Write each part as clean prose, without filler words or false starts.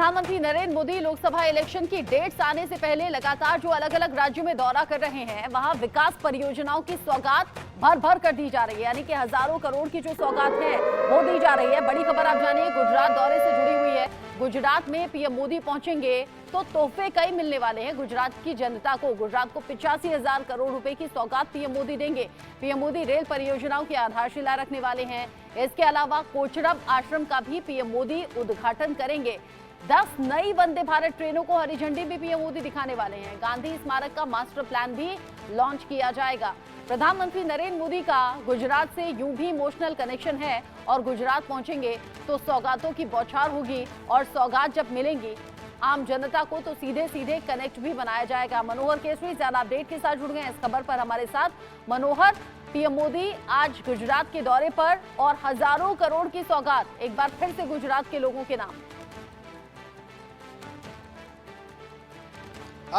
प्रधानमंत्री नरेंद्र मोदी लोकसभा इलेक्शन की डेट्स आने से पहले लगातार जो अलग अलग राज्यों में दौरा कर रहे हैं, वहां विकास परियोजनाओं की सौगात भर भर कर दी जा रही है। यानी कि हजारों करोड़ की जो सौगात है वो दी जा रही है। बड़ी खबर आप जानिए, गुजरात दौरे से जुड़ी हुई है। गुजरात में पीएम मोदी पहुंचेंगे तो तोहफे कई मिलने वाले हैं गुजरात की जनता को। गुजरात को 85,000 करोड़ रुपए की सौगात पीएम मोदी देंगे। पीएम मोदी रेल परियोजनाओं की आधारशिला रखने वाले हैं। इसके अलावा कोचरब आश्रम का भी पीएम मोदी उद्घाटन करेंगे। 10 नई वंदे भारत ट्रेनों को हरी झंडी भी पीएम मोदी दिखाने वाले हैं। गांधी स्मारक का मास्टर प्लान भी लॉन्च किया जाएगा। प्रधानमंत्री नरेंद्र मोदी का गुजरात से यूं भी इमोशनल कनेक्शन है और गुजरात पहुंचेंगे तो सौगातों की बौछार होगी और सौगात जब मिलेंगी आम जनता को तो सीधे सीधे कनेक्ट भी बनाया जाएगा। मनोहर केसरी ज्यादा अपडेट के साथ जुड़ गए इस खबर पर हमारे साथ। मनोहर, पीएम मोदी आज गुजरात के दौरे पर और हजारों करोड़ की सौगात एक बार फिर से गुजरात के लोगों के नाम।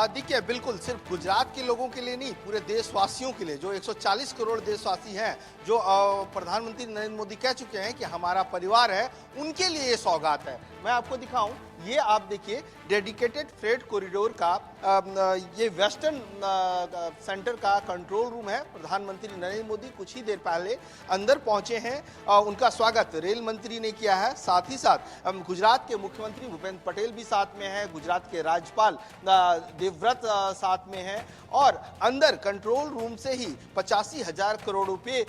देखिए, बिल्कुल सिर्फ गुजरात के लोगों के लिए नहीं, पूरे देशवासियों के लिए, जो 140 करोड़ देशवासी हैं, जो प्रधानमंत्री नरेंद्र मोदी कह चुके हैं कि हमारा परिवार है, उनके लिए ये सौगात है। मैं आपको दिखाऊं, ये आप देखिए डेडिकेटेड फ्रेट कॉरिडोर का ये वेस्टर्न सेंटर का कंट्रोल रूम है। प्रधानमंत्री नरेंद्र मोदी कुछ ही देर पहले अंदर पहुंचे हैं। उनका स्वागत रेल मंत्री ने किया है। साथ ही साथ गुजरात के मुख्यमंत्री भूपेंद्र पटेल भी साथ में हैं, गुजरात के राज्यपाल देवव्रत साथ में हैं और अंदर कंट्रोल रूम से ही 85,000 करोड़ रुपए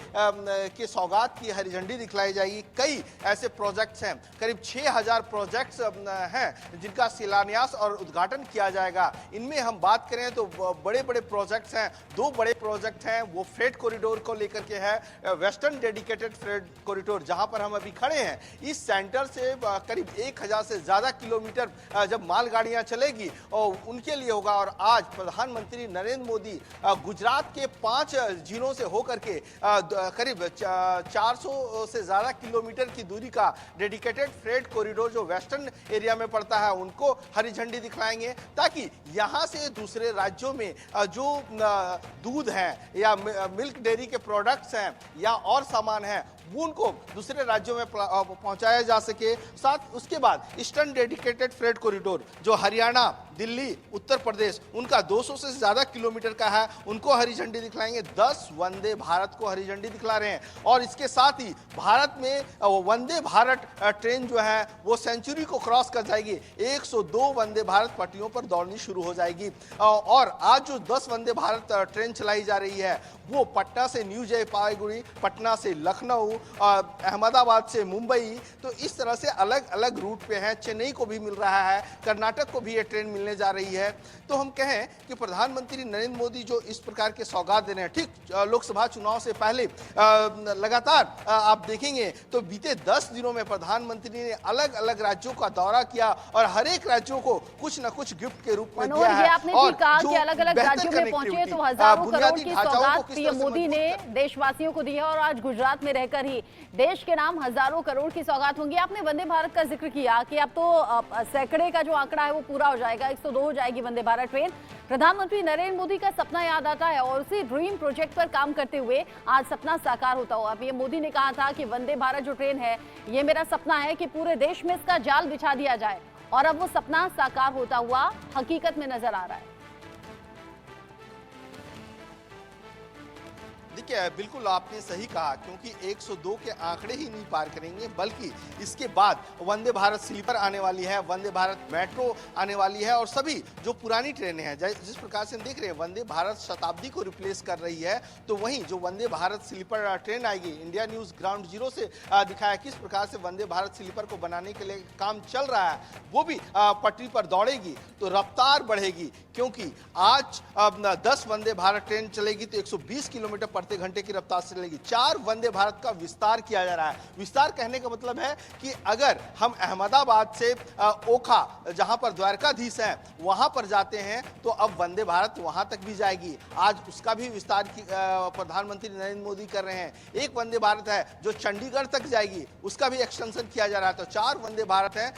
के सौगात की हरी झंडी दिखलाई जाएगी। कई ऐसे प्रोजेक्ट्स हैं, करीब 6,000 प्रोजेक्ट्स हैं जिनका शिलान्यास और उद्घाटन किया जाएगा। इनमें हम बात करें तो बड़े बड़े प्रोजेक्ट्स हैं। 2 बड़े प्रोजेक्ट हैं, वो फ्रेट कॉरिडोर को लेकर के है। वेस्टर्न डेडिकेटेड फ्रेट कॉरिडोर जहां पर हम अभी खड़े हैं, इस सेंटर से करीब 1,000 से ज्यादा किलोमीटर जब मालगाड़ियां चलेगी और उनके लिए होगा। और आज प्रधानमंत्री नरेंद्र मोदी गुजरात के 5 जिलों से होकर के करीब 400 से ज्यादा किलोमीटर की दूरी का डेडिकेटेड फ्रेट कॉरिडोर जो वेस्टर्न एरिया में पड़ता है उनको हरी झंडी दिखलाएंगे, ताकि यहां से दूसरे राज्यों में जो दूध है या मिल्क डेयरी के प्रोडक्ट्स हैं या और सामान है वो उनको दूसरे राज्यों में पहुंचाया जा सके। साथ उसके बाद ईस्टर्न डेडिकेटेड फ्रेट कॉरिडोर जो हरियाणा, दिल्ली, उत्तर प्रदेश, उनका 200 से ज्यादा किलोमीटर का है, उनको हरी झंडी दिखलाएंगे। 10 वंदे भारत को हरी झंडी दिखला रहे हैं। और इसके साथ ही भारत में वंदे भारत ट्रेन जो है वो सेंचुरी को क्रॉस कर जाएगी। 102 वंदे भारत पटरियों पर दौड़नी शुरू हो जाएगी। और आज जो 10 वंदे भारत ट्रेन चलाई जा रही है वो पटना से न्यू जलपाईगुड़ी, पटना से लखनऊ, अहमदाबाद से मुंबई, तो इस तरह से अलग अलग रूट पे है। चेन्नई को भी मिल रहा है, कर्नाटक को भी ये ट्रेन मिलने जा रही है। तो हम कहें कि प्रधानमंत्री नरेंद्र मोदी जो इस प्रकार के सौगात दे रहे हैं, ठीक लोकसभा चुनाव से पहले लगातार आप देखेंगे तो बीते 10 दिनों में प्रधानमंत्री ने अलग अलग राज्यों का दौरा किया और हर एक राज्यों को कुछ न कुछ गिफ्ट के रूप में दिया है। आपने ठीक कहा कि अलग अलग राज्यों में पहुंचे तो हजारों करोड़ की सौगात पीएम मोदी ने देशवासियों को दी है। और आज गुजरात में रहकर ही देश के नाम हजारों करोड़ की सौगात होंगी। आपने वंदे भारत का जिक्र किया कि अब तो सैकड़े का जो आंकड़ा है वो पूरा हो जाएगा, 102 हो जाएगी वंदे भारत ट्रेन। प्रधानमंत्री नरेंद्र मोदी का सपना याद आता है और उसी ड्रीम प्रोजेक्ट पर काम करते हुए आज सपना साकार होता हुआ। पीएम मोदी ने कहा था कि वंदे भारत जो ट्रेन है ये मेरा सपना है कि पूरे देश में इसका जाल बिछा दिया जाए, और अब वो सपना साकार होता हुआ हकीकत में नजर आ रहा है। देखिए, बिल्कुल आपने सही कहा, क्योंकि 102 के आंकड़े ही नहीं पार करेंगे, बल्कि इसके बाद वंदे भारत स्लीपर आने वाली है, वंदे भारत मेट्रो आने वाली है और सभी जो पुरानी ट्रेनें हैं, जिस प्रकार से हम देख रहे हैं वंदे भारत शताब्दी को रिप्लेस कर रही है, तो वहीं जो वंदे भारत स्लीपर ट्रेन आएगी, इंडिया न्यूज ग्राउंड जीरो से दिखाया किस प्रकार से वंदे भारत स्लीपर को बनाने के लिए काम चल रहा है, वो भी पटरी पर दौड़ेगी तो रफ्तार बढ़ेगी। क्योंकि आज 10 वंदे भारत ट्रेन चलेगी तो 120 किलोमीटर प्रति घंटे की रफ्तार से चलेगी। 4 वंदे भारत का विस्तार किया जा रहा है। विस्तार कहने का मतलब है कि अगर हम अहमदाबाद से ओखा, जहां पर द्वारकाधीश है, वहां पर जाते हैं तो अब वंदे भारत वहां तक भी जाएगी। आज उसका भी विस्तार प्रधानमंत्री नरेंद्र मोदी कर रहे हैं। एक वंदे भारत है जो चंडीगढ़ तक जाएगी, उसका भी एक्सटेंशन किया जा रहा है। तो 4 वंदे भारत है।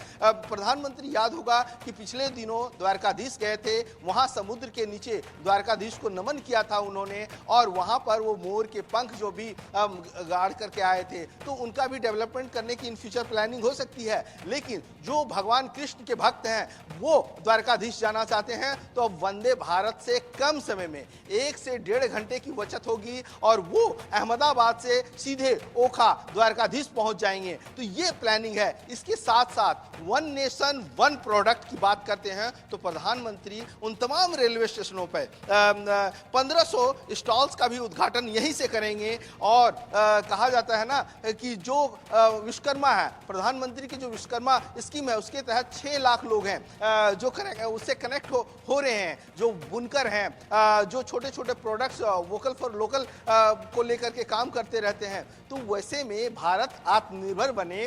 प्रधानमंत्री याद होगा कि पिछले दिनों द्वारकाधीश गए थे, वहां समुद्र के नीचे द्वारकाधीश को नमन किया था उन्होंने, और वहां पर वो मोर के पंख जो भी गाड़ करके आए थे, तो उनका भी डेवलपमेंट करने की इन फ्यूचर प्लानिंग हो सकती है। लेकिन जो भगवान कृष्ण के भक्त हैं वो द्वारकाधीश जाना चाहते हैं, तो अब वंदे भारत से कम समय में 1 से 1.5 घंटे की बचत होगी और वो अहमदाबाद से सीधे ओखा द्वारकाधीश पहुंच जाएंगे। तो ये प्लानिंग है। इसके साथ साथ वन नेशन वन प्रोडक्ट की बात करते हैं तो प्रधानमंत्री उन तमाम रेलवे स्टेशनों पर 1500 स्टॉल्स का भी उद्घाटन यहीं से करेंगे। और कहा जाता है ना कि जो विश्वकर्मा है, प्रधानमंत्री की जो विश्वकर्मा स्कीम है उसके तहत 6 लाख लोग हैं जो उससे कनेक्ट हो रहे हैं, जो बुनकर हैं, जो छोटे छोटे प्रोडक्ट्स वोकल फॉर लोकल को लेकर के काम करते रहते हैं। तो वैसे में भारत आत्मनिर्भर बने,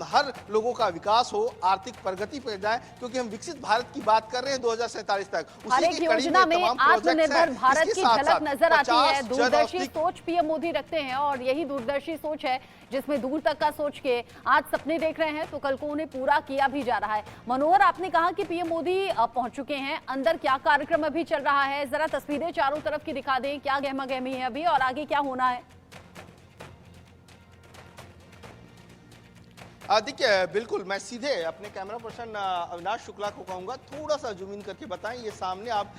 हर लोगों का विकास हो, आर्थिक प्रगति पर जाए, क्योंकि हम विकसित भारत की बात कर रहे हैं 2047 तक। हर एक योजना में आत्मनिर्भर भारत की झलक नजर आती है। दूरदर्शी सोच पीएम मोदी रखते हैं और यही दूरदर्शी सोच है जिसमें दूर तक का सोच के आज सपने देख रहे हैं तो कल को उन्हें पूरा किया भी जा रहा है। मनोहर, आपने कहा कि पीएम मोदी पहुंच चुके हैं, अंदर क्या कार्यक्रम अभी चल रहा है, जरा तस्वीरें चारों तरफ की दिखा दें, क्या गहमा गहमी है अभी और आगे क्या होना है? देखिए, बिल्कुल मैं सीधे अपने कैमरा पर्सन अविनाश शुक्ला को कहूँगा थोड़ा सा जूम इन करके बताएं। ये सामने आप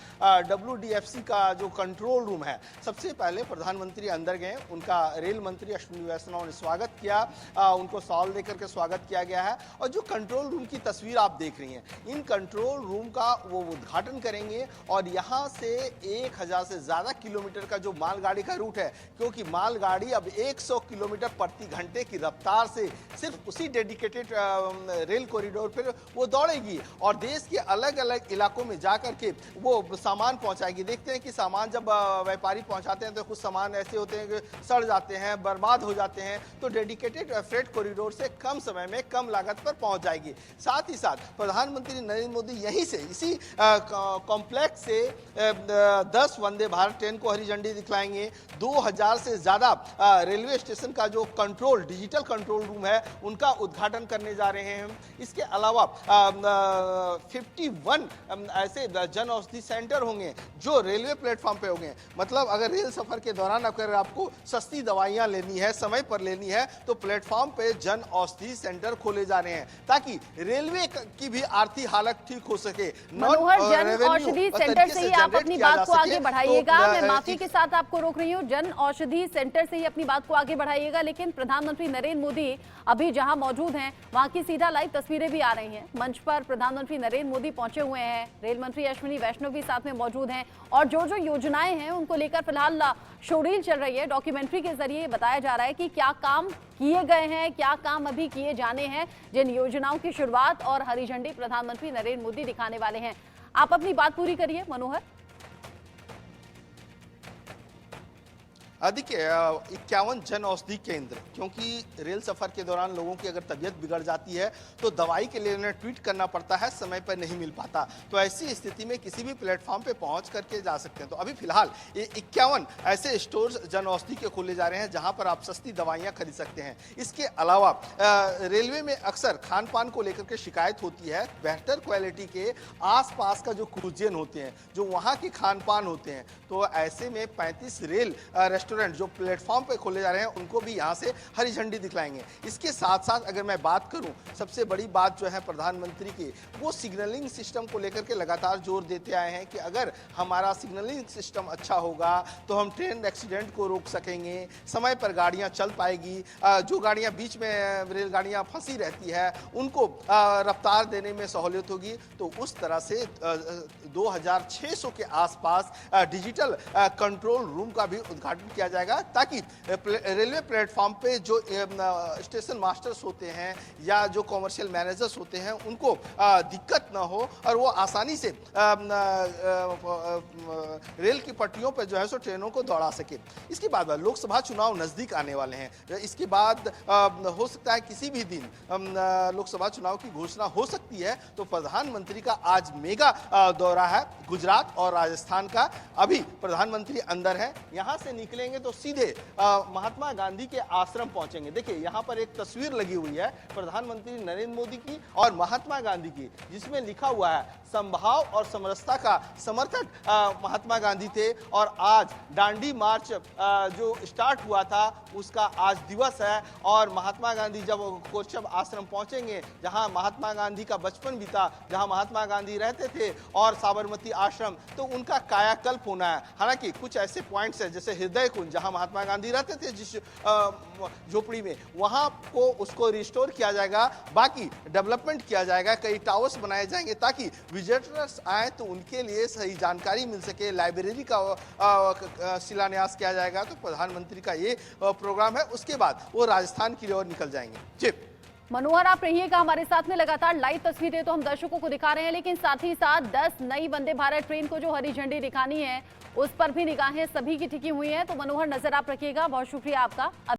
WDFC का जो कंट्रोल रूम है, सबसे पहले प्रधानमंत्री अंदर गए, उनका रेल मंत्री अश्विनी वैष्णव ने स्वागत किया, उनको शॉल देकर के स्वागत किया गया है। और जो कंट्रोल रूम की तस्वीर आप देख रही हैं, इन कंट्रोल रूम का वो उद्घाटन करेंगे और यहाँ से 1000 से ज़्यादा किलोमीटर का जो मालगाड़ी का रूट है, क्योंकि मालगाड़ी अब 100 किलोमीटर प्रति घंटे की रफ्तार से सिर्फ उसी डेडिकेटेड रेल कॉरिडोर पर वो दौड़ेगी और देश के अलग अलग इलाकों में जाकर के वो सामान पहुंचाएगी। देखते हैं कि सामान जब व्यापारी पहुंचाते हैं तो कुछ सामान ऐसे होते हैं कि सड़ जाते हैं, बर्बाद हो जाते हैं, तो डेडिकेटेड फ्रेट कॉरिडोर से कम समय में कम लागत पर पहुंच जाएगी। साथ ही साथ प्रधानमंत्री नरेंद्र मोदी यहीं से इसी कॉम्प्लेक्स से 10 वंदे भारत ट्रेन को हरी झंडी दिखलाएंगे। 2000 से ज्यादा रेलवे स्टेशन का जो कंट्रोल डिजिटल कंट्रोल रूम है उनका उद्घाटन करने जा रहे हैं। इसके अलावा 51 ऐसे जन औषधि सेंटर होंगे जो रेलवे प्लेटफॉर्म पे होंगे। मतलब अगर रेल सफर के दौरान अगर आपको सस्ती दवाइयां लेनी है, समय पर लेनी है, तो प्लेटफॉर्म पे जन औषधि सेंटर खोले जा रहे हैं ताकि रेलवे की भी आर्थिक हालत ठीक हो सके। मनोहर, जन औषधि सेंटर से ही आप अपनी बात को आगे बढ़ाइएगा। मैं माफी के साथ आपको रोक रही हूँ, जन औषधि सेंटर से ही अपनी बात को आगे बढ़ाइएगा। लेकिन प्रधानमंत्री नरेंद्र मोदी अभी जहां मौजूद हैं वहां की सीधा लाइव तस्वीरें भी आ रही हैं। मंच पर प्रधानमंत्री नरेंद्र मोदी पहुंचे हुए हैं, रेल मंत्री अश्विनी वैष्णव भी साथ में मौजूद हैं और जो जो योजनाएं हैं उनको लेकर फिलहाल शोरील चल रही है। डॉक्यूमेंट्री के जरिए बताया जा रहा है कि क्या काम किए गए हैं, क्या काम अभी किए जाने हैं, जिन योजनाओं की शुरुआत और हरी झंडी प्रधानमंत्री नरेंद्र मोदी दिखाने वाले हैं। आप अपनी बात पूरी करिए मनोहर। देखिए, 51 जन औषधि केंद्र, क्योंकि रेल सफर के दौरान लोगों की अगर तबीयत बिगड़ जाती है तो दवाई के लिए उन्हें ट्वीट करना पड़ता है, समय पर नहीं मिल पाता, तो ऐसी स्थिति में किसी भी प्लेटफॉर्म पे पहुंच करके जा सकते हैं। तो अभी फिलहाल ये 51 ऐसे स्टोर्स जन औषधि के खोले जा रहे हैं जहां पर आप सस्ती दवाइयां खरीद सकते हैं। इसके अलावा रेलवे में अक्सर खान पान को लेकर के शिकायत होती है। बेहतर क्वालिटी के आसपास का जो क्रूजियन होते हैं, जो वहाँ के खान पान होते हैं, तो ऐसे में 35 रेल रेस्टोरेंट जो प्लेटफॉर्म पे खोले जा रहे हैं उनको भी यहां से हरी झंडी दिखलाएंगे। इसके साथ साथ अगर मैं बात करूं, सबसे बड़ी बात जो है प्रधानमंत्री की, वो सिग्नलिंग सिस्टम को लेकर के लगातार जोर देते आए हैं कि अगर हमारा सिग्नलिंग सिस्टम अच्छा होगा तो हम ट्रेन एक्सीडेंट को रोक सकेंगे, समय पर गाड़ियां चल पाएगी, जो गाड़ियां बीच में रेलगाड़ियां फंसी रहती है उनको रफ्तार देने में सहूलियत होगी। तो उस तरह से 2600 के आसपास डिजिटल कंट्रोल रूम का भी उद्घाटन किया जाएगा ताकि रेलवे प्लेटफॉर्म पे जो स्टेशन मास्टर्स होते हैं या जो कॉमर्शियल मैनेजर्स होते हैं उनको दिक्कत ना हो और वो आसानी से रेल की पटरियों पर जो है सो ट्रेनों को दौड़ा सके। इसके बाद लोकसभा चुनाव नजदीक आने वाले हैं। इसके बाद हो सकता है किसी भी दिन लोकसभा चुनाव की घोषणा हो सकती है। तो प्रधानमंत्री का आज मेगा दौरा है गुजरात और राजस्थान का। अभी प्रधानमंत्री अंदर है, यहां से निकलेंगे पहुंचेंगे तो सीधे महात्मा गांधी के आश्रम पहुंचेंगे। देखिए यहाँ पर एक तस्वीर लगी हुई है प्रधानमंत्री नरेंद्र मोदी की और महात्मा गांधी की, जिसमें लिखा हुआ है संभाव और समरसता का समर्थक महात्मा गांधी थे। और आज दांडी मार्च जो स्टार्ट हुआ था उसका आज दिवस है। और महात्मा गांधी जब कोचब आश्रम पहुंचेंगे, जहां महात्मा गांधी का बचपन बीता, जहां महात्मा गांधी रहते थे, और साबरमती आश्रम, तो उनका कायाकल्प होना है। हालांकि कुछ ऐसे पॉइंट्स हैं जैसे हृदय कुंज, जहां महात्मा गांधी रहते थे जिस झोपड़ी में, वहां को उसको रिस्टोर किया जाएगा। बाकी डेवलपमेंट किया जाएगा, कई टावर्स बनाए जाएंगे ताकि विजिटर्स आए तो उनके लिए सही जानकारी मिल सके। लाइब्रेरी का शिलान्यास किया जाएगा। तो प्रधानमंत्री का ये प्रोग्राम है। उसके बाद वो राजस्थान की ओर निकल जाएंगे। जी मनोहर, आप रहिएगा हमारे साथ में, लगातार लाइव तस्वीरें तो हम दर्शकों को दिखा रहे हैं, लेकिन साथ ही साथ 10 नई वंदे भारत ट्रेन को जो हरी झंडी दिखानी है उस पर भी निगाहें सभी की टिकी हुई हैं। तो मनोहर, नजर आप रखिएगा। बहुत शुक्रिया आपका।